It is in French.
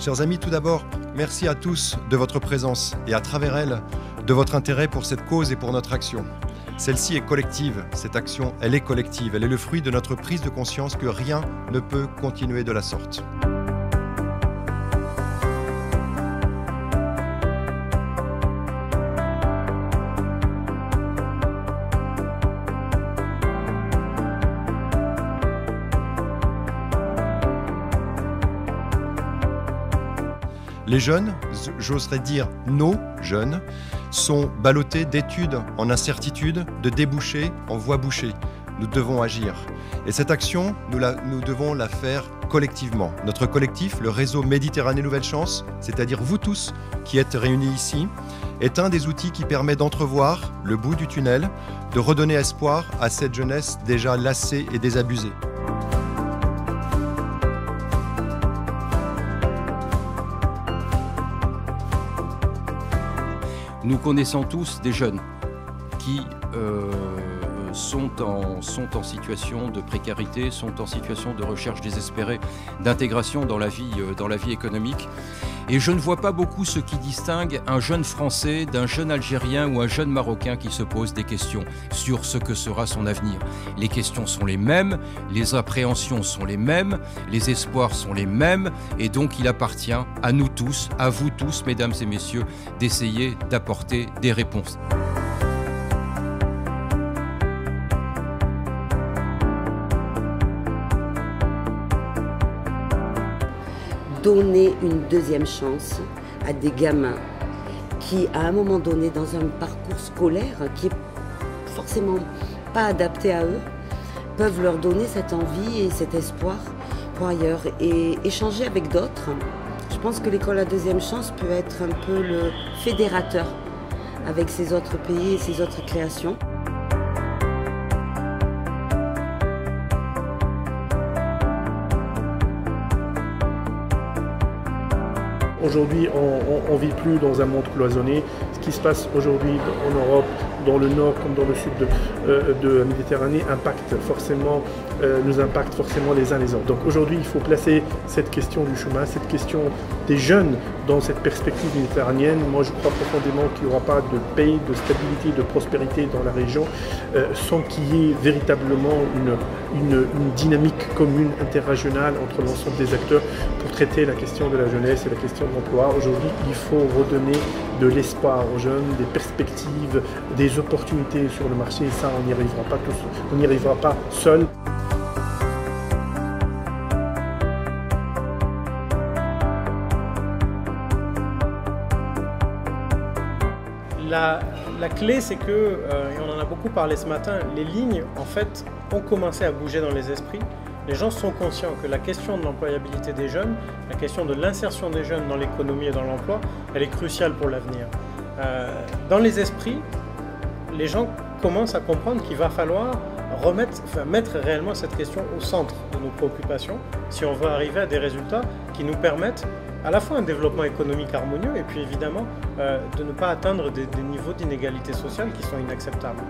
Chers amis, tout d'abord, merci à tous de votre présence et à travers elle, de votre intérêt pour cette cause et pour notre action. Celle-ci est collective, cette action, elle est collective, elle est le fruit de notre prise de conscience que rien ne peut continuer de la sorte. Les jeunes, j'oserais dire nos jeunes, sont ballottés d'études en incertitude, de débouchés en voies bouchées. Nous devons agir. Et cette action, nous devons la faire collectivement. Notre collectif, le réseau Méditerranée Nouvelle Chance, c'est-à-dire vous tous qui êtes réunis ici, est un des outils qui permet d'entrevoir le bout du tunnel, de redonner espoir à cette jeunesse déjà lassée et désabusée. Nous connaissons tous des jeunes qui sont en situation de précarité, sont en situation de recherche désespérée d'intégration dans la vie économique. Et je ne vois pas beaucoup ce qui distingue un jeune Français d'un jeune Algérien ou un jeune Marocain qui se pose des questions sur ce que sera son avenir. Les questions sont les mêmes, les appréhensions sont les mêmes, les espoirs sont les mêmes, et donc il appartient à nous tous, à vous tous, mesdames et messieurs, d'essayer d'apporter des réponses. Donner une deuxième chance à des gamins qui, à un moment donné, dans un parcours scolaire qui est forcément pas adapté à eux, peuvent leur donner cette envie et cet espoir pour ailleurs et échanger avec d'autres. Je pense que l'école à deuxième chance peut être un peu le fédérateur avec ces autres pays et ces autres créations. Aujourd'hui, on ne vit plus dans un monde cloisonné. Ce qui se passe aujourd'hui en Europe, dans le nord comme dans le sud de la Méditerranée, nous impacte forcément les uns les autres. Donc aujourd'hui, il faut placer cette question du chômage, cette question des jeunes dans cette perspective méditerranéenne. Moi, je crois profondément qu'il n'y aura pas de paix, de stabilité, de prospérité dans la région sans qu'il y ait véritablement une dynamique commune interrégionale entre l'ensemble des acteurs pour traiter la question de la jeunesse et la question de l'emploi. Aujourd'hui, il faut redonner de l'espoir aux jeunes, des perspectives, des opportunités sur le marché, et ça, on n'y arrivera pas tous, on n'y arrivera pas seul. La clé, c'est que, et on en a beaucoup parlé ce matin, les lignes, en fait, ont commencé à bouger dans les esprits. Les gens sont conscients que la question de l'employabilité des jeunes, la question de l'insertion des jeunes dans l'économie et dans l'emploi, elle est cruciale pour l'avenir. Dans les esprits, les gens commencent à comprendre qu'il va falloir mettre réellement cette question au centre de nos préoccupations si on veut arriver à des résultats qui nous permettent à la fois un développement économique harmonieux et puis évidemment de ne pas atteindre des niveaux d'inégalité sociale qui sont inacceptables.